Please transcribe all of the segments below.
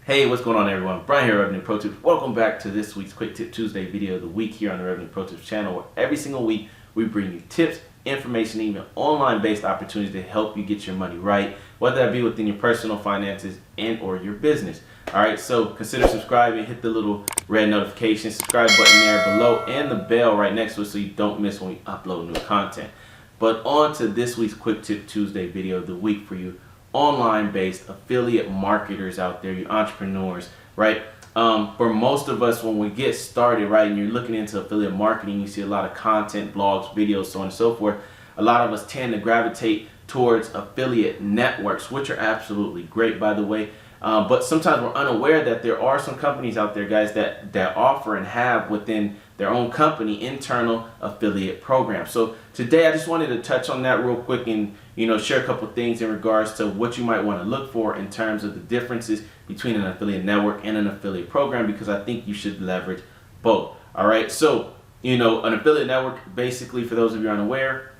Hey, what's going on everyone? Brian here, Revenue Pro Tips. Welcome back to this week's Quick Tip Tuesday video of the week here on the Revenue Pro Tips channel, where every single week we bring you tips, information, even online-based opportunities to help you get your money right, whether that be within your personal finances and or your business. All right, so consider subscribing, hit the little red notification, subscribe button there below, and the bell right next to it so you don't miss when we upload new content. But on to this week's Quick Tip Tuesday video of the week for you online-based affiliate marketers out there, you entrepreneurs, right? For most of us, when we get started, right, and you're looking into affiliate marketing, you see a lot of content, blogs, videos, so on and so forth. A lot of us tend to gravitate towards affiliate networks, which are absolutely great, by the way. But sometimes we're unaware that there are some companies out there, guys, that offer and have within their own company internal affiliate programs. So today I just wanted to touch on that real quick and share a couple things in regards to what you might want to look for in terms of the differences between an affiliate network and an affiliate program, because I think you should leverage both. All right, so an affiliate network, basically, for those of you unaware,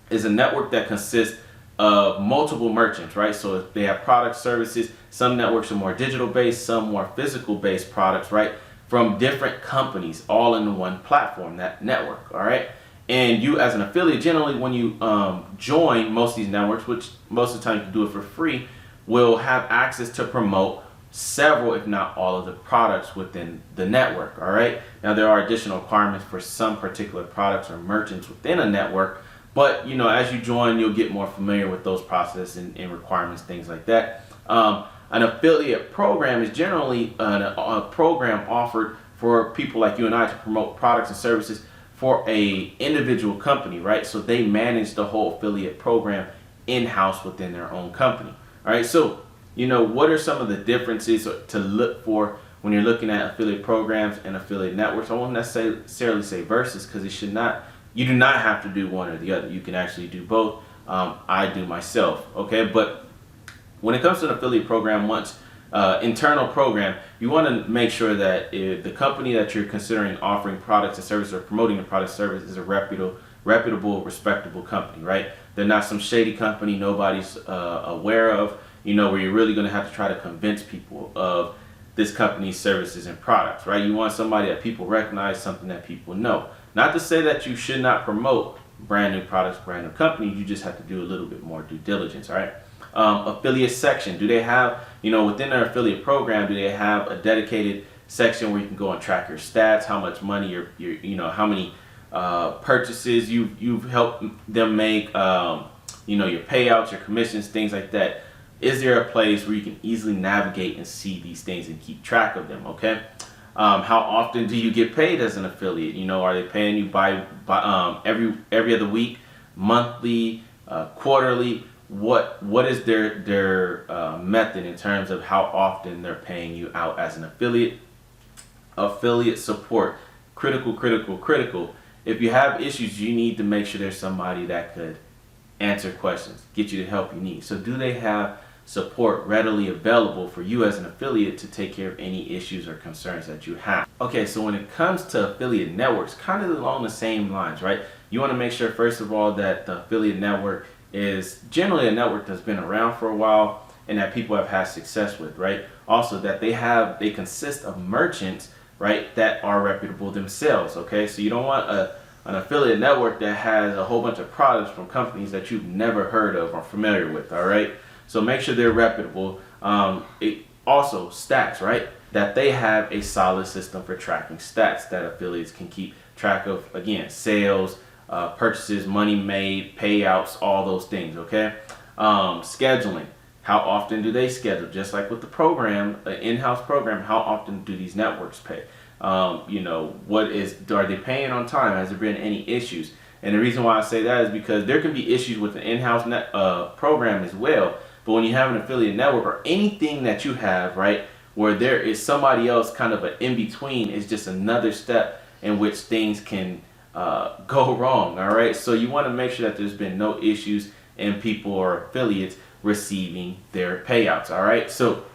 is a network that consists of multiple merchants, right? So if they have products, services, some networks are more digital based, some more physical based products, right? From different companies all in one platform, that network, all right? And you as an affiliate, generally when you join most of these networks, which most of the time you can do it for free, will have access to promote several, if not all, of the products within the network, all right? Now there are additional requirements for some particular products or merchants within a network, but as you join, you'll get more familiar with those processes and requirements, things like that. An affiliate program is generally a program offered for people like you and I to promote products and services for a individual company, right? So they manage the whole affiliate program in-house within their own company. All right, so what are some of the differences to look for when you're looking at affiliate programs and affiliate networks? I won't necessarily say versus, because you do not have to do one or the other. You can actually do both. I do myself, okay? But when it comes to an affiliate program, internal program, you want to make sure that the company that you're considering offering products and services or promoting the product service is a reputable, respectable company, right? They're not some shady company nobody's aware of, where you're really going to have to try to convince people of this company's services and products, right? You want somebody that people recognize, something that people know. Not to say that you should not promote brand new products, brand new companies. You just have to do a little bit more due diligence, all right? Affiliate section. Do they have, within their affiliate program, do they have a dedicated section where you can go and track your stats, how much money how many purchases you've helped them make, your payouts, your commissions, things like that. Is there a place where you can easily navigate and see these things and keep track of them, okay? How often do you get paid as an affiliate? Are they paying you by every other week, monthly, quarterly? What is their method in terms of how often they're paying you out as an affiliate? Affiliate support, critical. If you have issues, you need to make sure there's somebody that could answer questions, get you the help you need. So do they have support readily available for you as an affiliate to take care of any issues or concerns that you have? Okay, so when it comes to affiliate networks, kind of along the same lines, right? You want to make sure, first of all, that the affiliate network is generally a network that's been around for a while and that people have had success with, right? Also that they consist of merchants, right, that are reputable themselves, okay? So you don't want an affiliate network that has a whole bunch of products from companies that you've never heard of or familiar with, all right? So make sure they're reputable. Also stats, right? That they have a solid system for tracking stats that affiliates can keep track of, again, sales, purchases, money made, payouts, all those things, okay? Scheduling. How often do they schedule? Just like with the program, an in-house program, how often do these networks pay? Are they paying on time? Has there been any issues? And the reason why I say that is because there can be issues with the in-house program as well. But when you have an affiliate network or anything that you have, right, where there is somebody else kind of an in-between, is just another step in which things can go wrong, all right? So you want to make sure that there's been no issues and people or affiliates receiving their payouts, all right? So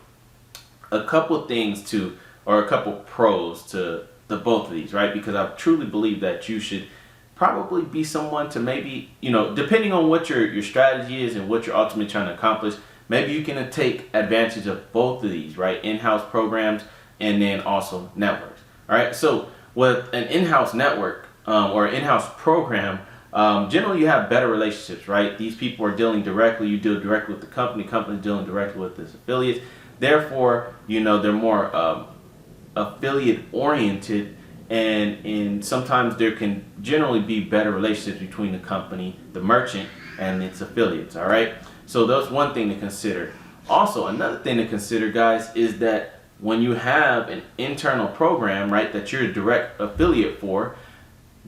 a couple things or a couple pros to the both of these, right? Because I truly believe that you should probably be someone to maybe, depending on what your strategy is and what you're ultimately trying to accomplish, maybe you can take advantage of both of these, right? In-house programs and then also networks. All right, so with an in-house network or in-house program, generally you have better relationships, right? These people are dealing directly, you deal directly with the company dealing directly with its affiliates. Therefore, they're more affiliate oriented, and sometimes there can generally be better relationships between the company, the merchant, and its affiliates. All right, so that's one thing to consider. Also, another thing to consider, guys, is that when you have an internal program, right, that you're a direct affiliate for,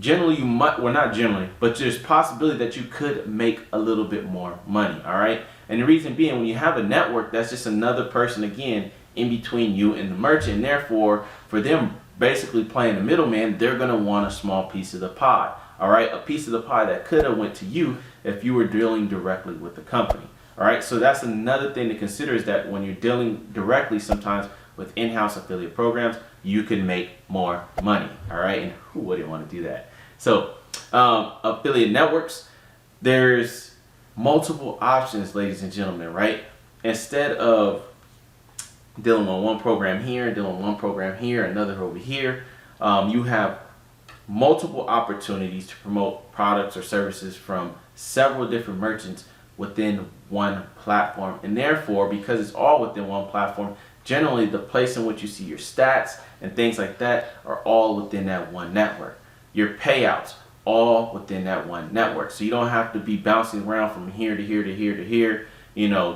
generally you might, well, not generally, but there's possibility that you could make a little bit more money. All right, and the reason being, when you have a network, that's just another person, again, in between you and the merchant, and therefore for them basically playing the middleman, they're going to want a small piece of the pie. All right, a piece of the pie that could have went to you if you were dealing directly with the company. All right, so that's another thing to consider, is that when you're dealing directly sometimes with in-house affiliate programs, you can make more money. All right, and who wouldn't want to do that? So affiliate networks, there's multiple options, ladies and gentlemen, right? Instead of dealing on one program here, dealing on one program here, another over here, you have multiple opportunities to promote products or services from several different merchants within one platform. And therefore, because it's all within one platform, generally the place in which you see your stats and things like that are all within that one network. Your payouts, all within that one network. So you don't have to be bouncing around from here to here to here to here,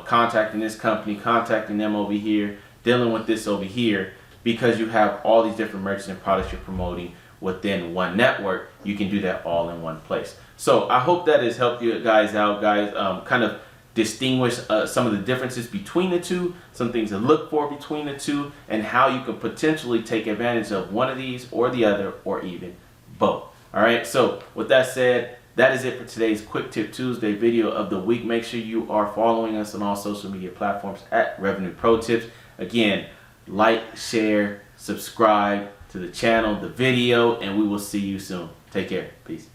contacting this company, contacting them over here, dealing with this over here, because you have all these different merchants and products you're promoting within one network. You can do that all in one place. So I hope that has helped you guys out, kind of distinguish some of the differences between the two, some things to look for between the two, and how you could potentially take advantage of one of these or the other, or even both. All right, so with that said, that is it for today's Quick Tip Tuesday video of the week. Make sure you are following us on all social media platforms at Revenue Pro Tips. Again, like, share, subscribe to the channel, the video, and we will see you soon. Take care. Peace.